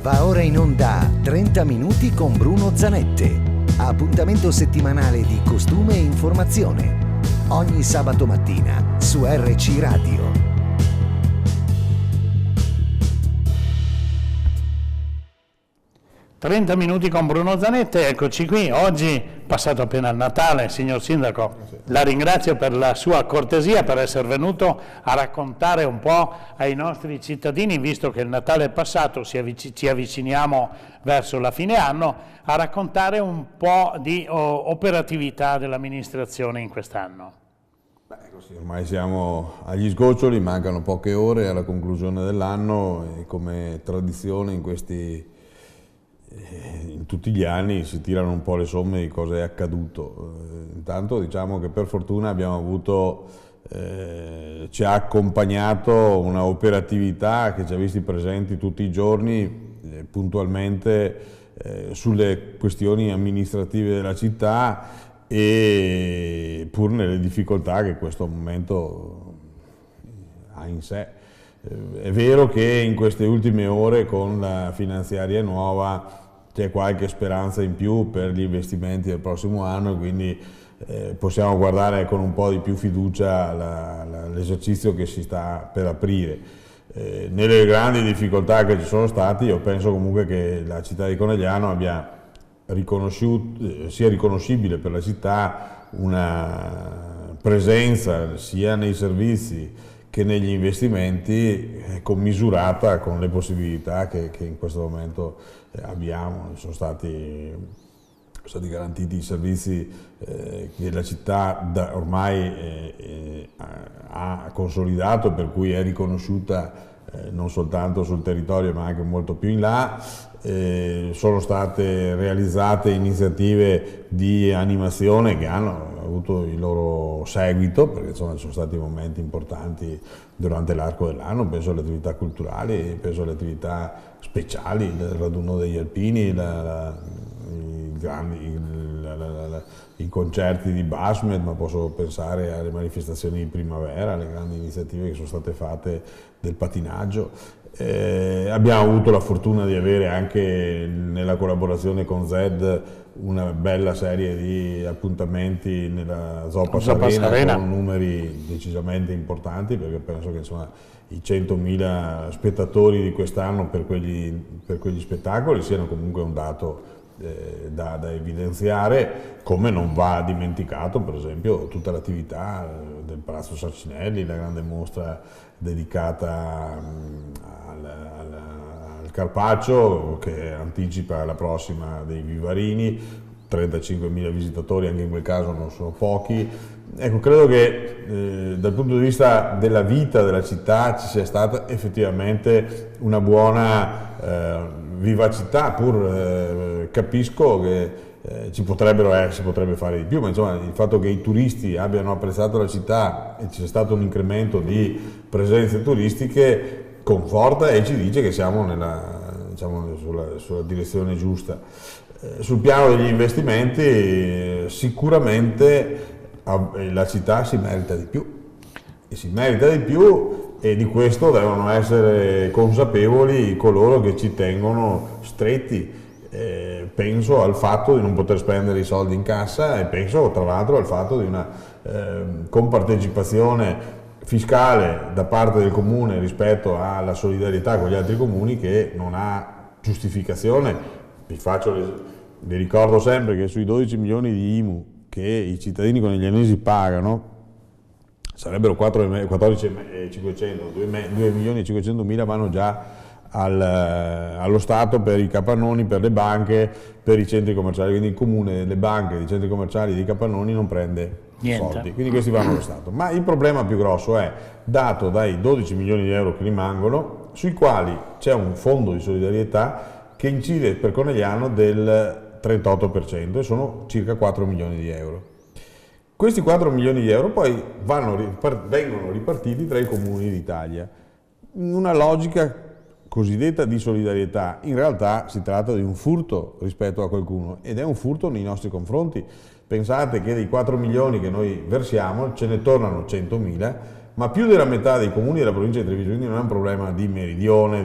Va ora in onda 30 minuti con Bruno Zanette. Appuntamento settimanale di costume e informazione. Ogni sabato mattina su RC Radio. 30 minuti con Bruno Zanette, eccoci qui. Oggi, passato appena il Natale, signor Sindaco, la ringrazio per la sua cortesia, per essere venuto a raccontare un po' ai nostri cittadini, visto che il Natale è passato, ci avviciniamo verso la fine anno, a raccontare un po' di operatività dell'amministrazione in quest'anno. Così, ormai siamo agli sgoccioli, mancano poche ore alla conclusione dell'anno e come tradizione in tutti gli anni si tirano un po' le somme di cosa è accaduto. Intanto diciamo che per fortuna abbiamo avuto, ci ha accompagnato una operatività che ci ha visti presenti tutti i giorni, puntualmente sulle questioni amministrative della città e pur nelle difficoltà che questo momento ha in sé. È vero che in queste ultime ore con la finanziaria nuova c'è qualche speranza in più per gli investimenti del prossimo anno e quindi possiamo guardare con un po' di più fiducia l'esercizio che si sta per aprire. Nelle grandi difficoltà che ci sono state, io penso comunque che la città di Conegliano sia riconoscibile per la città una presenza sia nei servizi che negli investimenti commisurata con le possibilità che in questo momento abbiamo. Sono stati garantiti i servizi che la città ormai ha consolidato, per cui è riconosciuta non soltanto sul territorio ma anche molto più in là. Sono state realizzate iniziative di animazione che hanno avuto il loro seguito, perché insomma ci sono stati momenti importanti durante l'arco dell'anno, penso alle attività culturali, penso alle attività speciali, il raduno degli alpini, i concerti di Basmet, ma posso pensare alle manifestazioni di primavera, alle grandi iniziative che sono state fatte del patinaggio. Abbiamo avuto la fortuna di avere anche nella collaborazione con ZED una bella serie di appuntamenti nella Zoppa Arena con numeri decisamente importanti, perché penso che insomma, i 100.000 spettatori di quest'anno per quegli spettacoli siano comunque un dato da evidenziare, come non va dimenticato per esempio tutta l'attività del Palazzo Sarcinelli, la grande mostra dedicata al Carpaccio che anticipa la prossima dei Vivarini, 35.000 visitatori, anche in quel caso non sono pochi. Ecco, credo che dal punto di vista della vita della città ci sia stata effettivamente una buona vivacità, pur capisco che si potrebbe fare di più, ma insomma il fatto che i turisti abbiano apprezzato la città e ci sia stato un incremento di presenze turistiche conforta e ci dice che siamo sulla direzione giusta. Sul piano degli investimenti sicuramente la città si merita di più e di questo devono essere consapevoli coloro che ci tengono stretti. Penso al fatto di non poter spendere i soldi in cassa e penso tra l'altro al fatto di una compartecipazione fiscale da parte del comune rispetto alla solidarietà con gli altri comuni che non ha giustificazione. Vi ricordo sempre che sui 12 milioni di IMU che i cittadini coneglianesi pagano sarebbero 14.500, 2.500.000 vanno già allo Stato per i capannoni, per le banche, per i centri commerciali, quindi il comune delle banche, dei centri commerciali, dei capannoni non prende soldi, quindi questi vanno allo Stato. Ma il problema più grosso è dato dai 12 milioni di euro che rimangono, sui quali c'è un fondo di solidarietà che incide per Conegliano del 38% e sono circa 4 milioni di euro. Questi 4 milioni di euro poi vengono ripartiti tra i comuni d'Italia in una logica cosiddetta di solidarietà. In realtà si tratta di un furto rispetto a qualcuno ed è un furto nei nostri confronti. Pensate che dei 4 milioni che noi versiamo ce ne tornano 100.000 ma più della metà dei comuni della provincia di Treviso, quindi non è un problema di meridione,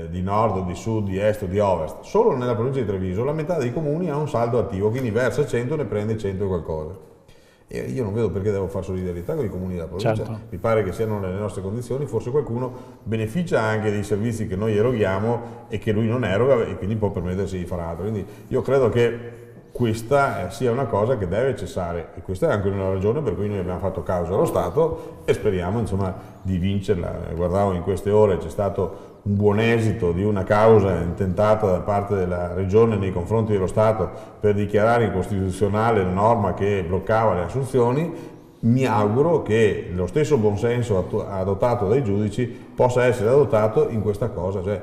di nord, di sud, di est o di ovest. Solo nella provincia di Treviso la metà dei comuni ha un saldo attivo, quindi versa 100 ne prende 100 e qualcosa. E io non vedo perché devo fare solidarietà con i comuni della provincia, certo. Mi pare che siano nelle nostre condizioni, forse qualcuno beneficia anche dei servizi che noi eroghiamo e che lui non eroga e quindi può permettersi di fare altro. Quindi io credo che questa sia una cosa che deve cessare e questa è anche una ragione per cui noi abbiamo fatto causa allo Stato e speriamo insomma di vincerla. Guardavo in queste ore c'è stato un buon esito di una causa intentata da parte della Regione nei confronti dello Stato per dichiarare incostituzionale la norma che bloccava le assunzioni. Mi auguro che lo stesso buonsenso adottato dai giudici possa essere adottato in questa cosa, cioè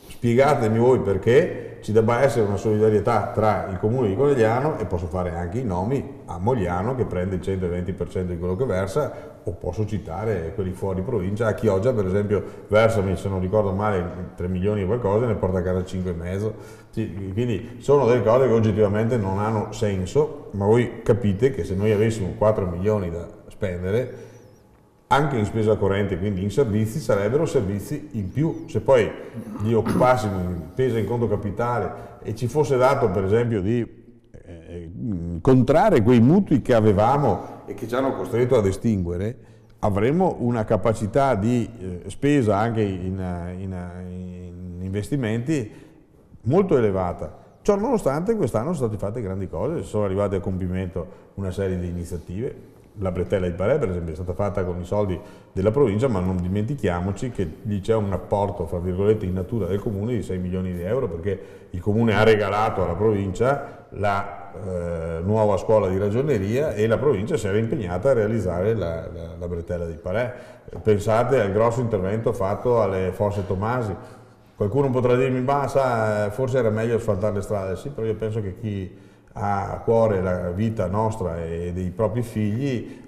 spiegatemi voi perché ci debba essere una solidarietà tra il comune di Conegliano, e posso fare anche i nomi, a Mogliano che prende il 120% di quello che versa, o posso citare quelli fuori provincia, a Chioggia per esempio versa, se non ricordo male, 3 milioni e qualcosa, ne porta a casa 5,5. Quindi sono delle cose che oggettivamente non hanno senso, ma voi capite che se noi avessimo 4 milioni da spendere, anche in spesa corrente, quindi in servizi, sarebbero servizi in più. Se poi li occupassimo in spesa in conto capitale e ci fosse dato per esempio di contrarre quei mutui che avevamo e che ci hanno costretto ad estinguere, avremmo una capacità di spesa anche in investimenti molto elevata. Ciò nonostante quest'anno sono state fatte grandi cose, sono arrivate a compimento una serie di iniziative. La bretella di Parè per esempio è stata fatta con i soldi della provincia, ma non dimentichiamoci che lì c'è un apporto fra virgolette in natura del comune di 6 milioni di euro, perché il comune ha regalato alla provincia la nuova scuola di ragioneria e la provincia si era impegnata a realizzare la bretella di Parè. Pensate al grosso intervento fatto alle Fosse Tomasi. Qualcuno potrà dirmi, ma sa, forse era meglio asfaltare le strade. Sì, però io penso che chi ha a cuore la vita nostra e dei propri figli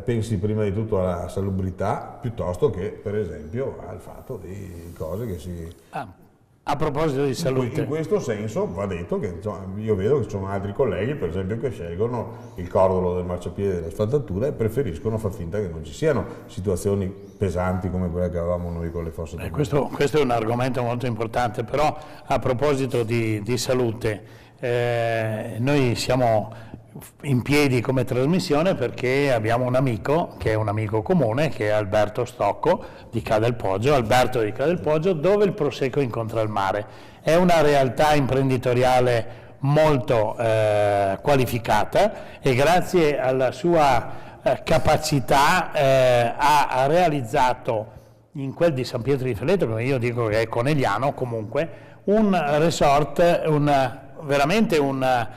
pensi prima di tutto alla salubrità piuttosto che per esempio al fatto di cose che si... A proposito di salute. In questo senso va detto che io vedo che ci sono altri colleghi per esempio che scelgono il cordolo del marciapiede dell'asfaltatura e preferiscono far finta che non ci siano situazioni pesanti come quelle che avevamo noi con le fosse Tomasi. Questo è un argomento molto importante, però a proposito di salute, noi siamo in piedi come trasmissione perché abbiamo un amico che è un amico comune, che è Alberto Stocco di Cadelpoggio, Alberto di Cadelpoggio, dove il Prosecco incontra il mare. È una realtà imprenditoriale molto qualificata e grazie alla sua capacità ha realizzato in quel di San Pietro di Felletto, come io dico che è conegliano comunque, un resort, veramente un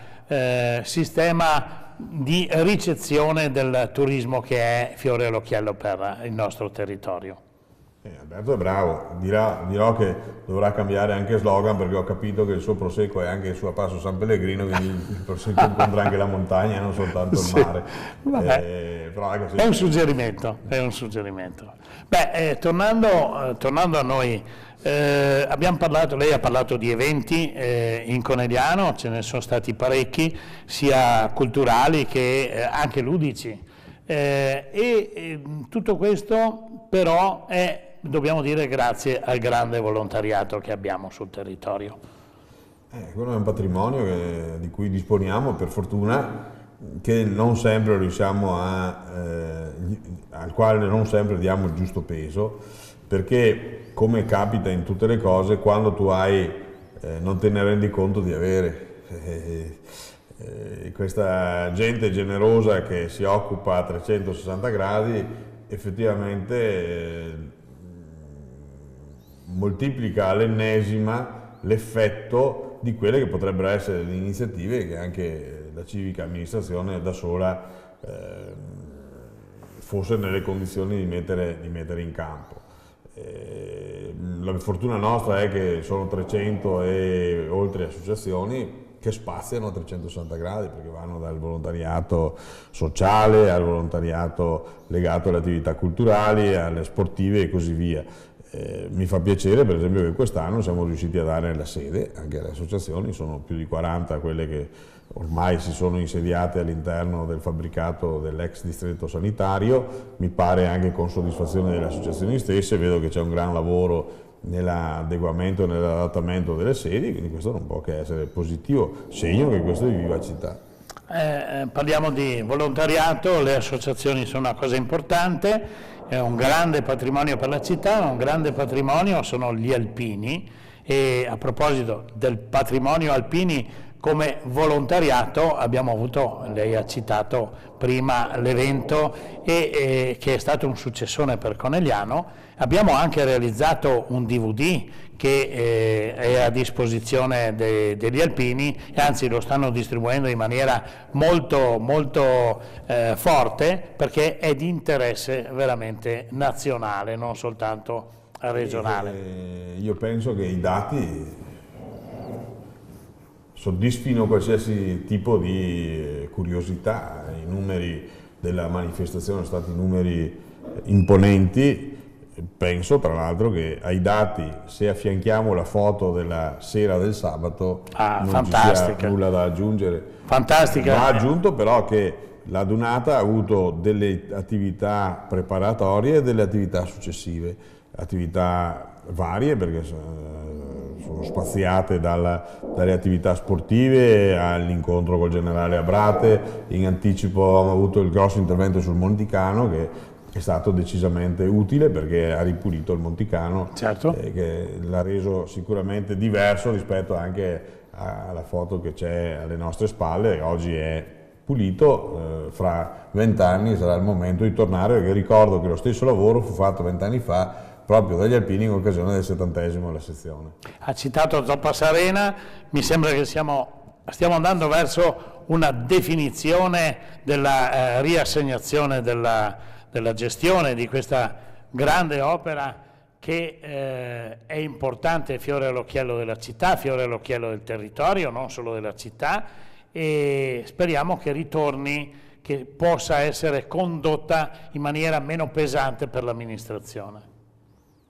sistema di ricezione del turismo che è fiore all'occhiello per il nostro territorio. Alberto è bravo, dirò che dovrà cambiare anche slogan perché ho capito che il suo Prosecco è anche il suo passo San Pellegrino, quindi il Prosecco incontra anche la montagna e non soltanto il mare. Però è un suggerimento, è un suggerimento. Beh, tornando a noi, abbiamo parlato, lei ha parlato di eventi in Conegliano, ce ne sono stati parecchi, sia culturali che anche ludici, e tutto questo però è, dobbiamo dire, grazie al grande volontariato che abbiamo sul territorio. Quello è un patrimonio di cui disponiamo, per fortuna, che non sempre riusciamo al quale non sempre diamo il giusto peso, perché come capita in tutte le cose, quando tu hai non te ne rendi conto di avere. Questa gente generosa che si occupa a 360 gradi effettivamente moltiplica all'ennesima l'effetto di quelle che potrebbero essere le iniziative che anche la civica amministrazione da sola fosse nelle condizioni di mettere in campo. La fortuna nostra è che sono 300 e oltre associazioni che spaziano a 360 gradi, perché vanno dal volontariato sociale al volontariato legato alle attività culturali, alle sportive e così via. Mi fa piacere per esempio che quest'anno siamo riusciti a dare la sede anche alle associazioni, sono più di 40 quelle che ormai si sono insediate all'interno del fabbricato dell'ex distretto sanitario, mi pare anche con soddisfazione delle associazioni stesse, vedo che c'è un gran lavoro nell'adeguamento e nell'adattamento delle sedi, quindi questo non può che essere positivo, segno che questo è di vivacità. Parliamo di volontariato, le associazioni sono una cosa importante, è un grande patrimonio per la città, un grande patrimonio sono gli alpini, e a proposito del patrimonio alpini come volontariato abbiamo avuto, lei ha citato prima l'evento che è stato un successone per Conegliano, abbiamo anche realizzato un DVD che è a disposizione degli alpini e anzi lo stanno distribuendo in maniera molto forte, perché è di interesse veramente nazionale, non soltanto regionale. Io penso che i dati soddisfino qualsiasi tipo di curiosità, i numeri della manifestazione sono stati numeri imponenti. Penso tra l'altro che ai dati, se affianchiamo la foto della sera del sabato, non ci sia nulla da aggiungere. Fantastica. Va aggiunto però che la Dunata ha avuto delle attività preparatorie e delle attività successive, attività varie perché sono spaziate dalle attività sportive all'incontro col generale Abrate, in anticipo abbiamo avuto il grosso intervento sul Monticano che è stato decisamente utile perché ha ripulito il Monticano, certo. Che l'ha reso sicuramente diverso rispetto anche alla foto che c'è alle nostre spalle. Oggi è pulito, fra 20 anni sarà il momento di tornare, perché ricordo che lo stesso lavoro fu fatto 20 anni fa proprio dagli alpini in occasione del 70° della sezione. Ha citato Zoppa Sarena, mi sembra che stiamo andando verso una definizione della riassegnazione della gestione di questa grande opera che è importante, fiore all'occhiello della città, fiore all'occhiello del territorio, non solo della città, e speriamo che ritorni, che possa essere condotta in maniera meno pesante per l'amministrazione.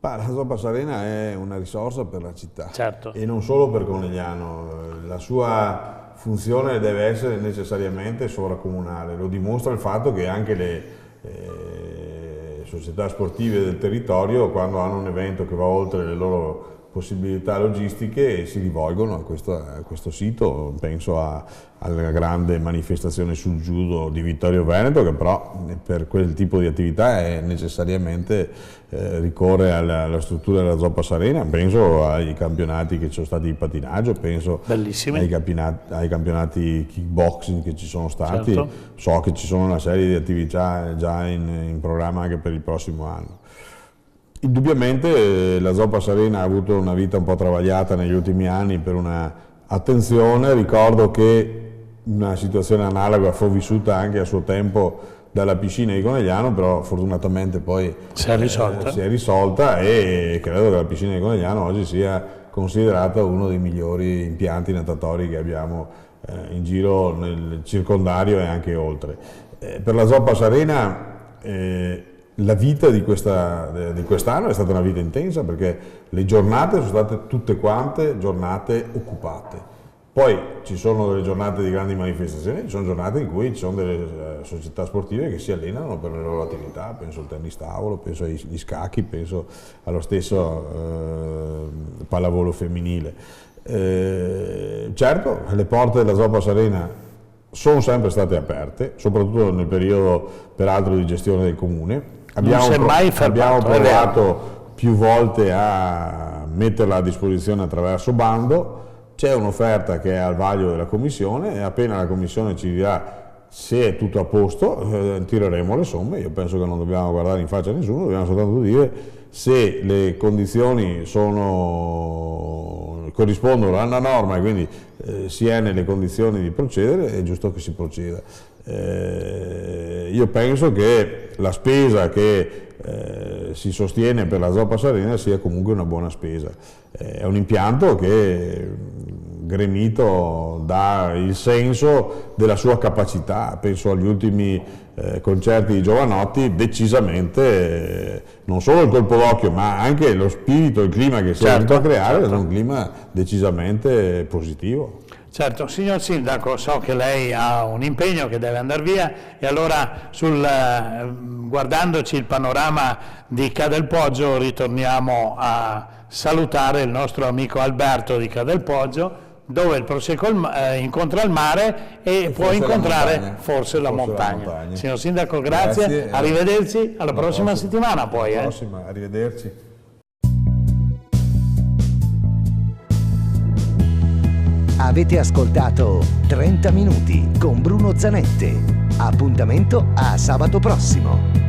La Zoppa Sarena è una risorsa per la città, certo. E non solo per Conegliano, la sua funzione deve essere necessariamente sovracomunale, lo dimostra il fatto che anche le società sportive del territorio, quando hanno un evento che va oltre le loro possibilità logistiche, si rivolgono a questo sito. Penso alla grande manifestazione sul judo di Vittorio Veneto, che però per quel tipo di attività è necessariamente ricorre alla struttura della Zoppa Sarena. Penso ai campionati che ci sono stati di pattinaggio, penso ai campionati kickboxing che ci sono stati, certo. So che ci sono una serie di attività già in programma anche per il prossimo anno. Indubbiamente la Zoppa Sarena ha avuto una vita un po' travagliata negli ultimi anni per una attenzione. Ricordo che una situazione analoga fu vissuta anche a suo tempo dalla piscina di Conegliano, però fortunatamente poi si è risolta e credo che la piscina di Conegliano oggi sia considerata uno dei migliori impianti natatori che abbiamo in giro nel circondario e anche oltre. Per la Zoppa Sarena la vita di quest'anno è stata una vita intensa, perché le giornate sono state tutte quante giornate occupate. Poi ci sono delle giornate di grandi manifestazioni, ci sono giornate in cui ci sono delle società sportive che si allenano per le loro attività, penso al tennis tavolo, penso agli scacchi, penso allo stesso pallavolo femminile. Certo, le porte della Zoppa Sarena sono sempre state aperte, soprattutto nel periodo peraltro di gestione del comune. Abbiamo provato più volte a metterla a disposizione attraverso bando. C'è un'offerta che è al vaglio della Commissione e appena la Commissione ci dirà se è tutto a posto tireremo le somme. Io penso che non dobbiamo guardare in faccia a nessuno, dobbiamo soltanto dire se le condizioni corrispondono alla norma e quindi si è nelle condizioni di procedere, è giusto che si proceda. Io penso che la spesa che si sostiene per la Zoppa Sarena sia comunque una buona spesa. È un impianto che gremito dà il senso della sua capacità. Penso agli ultimi concerti di Jovanotti, decisamente non solo il colpo d'occhio ma anche lo spirito, il clima che si è venuto a creare, è un clima decisamente positivo. Certo, signor Sindaco, so che lei ha un impegno che deve andare via e allora guardandoci il panorama di Cadelpoggio ritorniamo a salutare il nostro amico Alberto di Cadelpoggio, dove il Prosecco incontra il mare e può incontrare forse la montagna. Signor Sindaco, grazie. Arrivederci alla prossima settimana poi. Prossima, arrivederci. Avete ascoltato 30 minuti con Bruno Zanette. Appuntamento a sabato prossimo.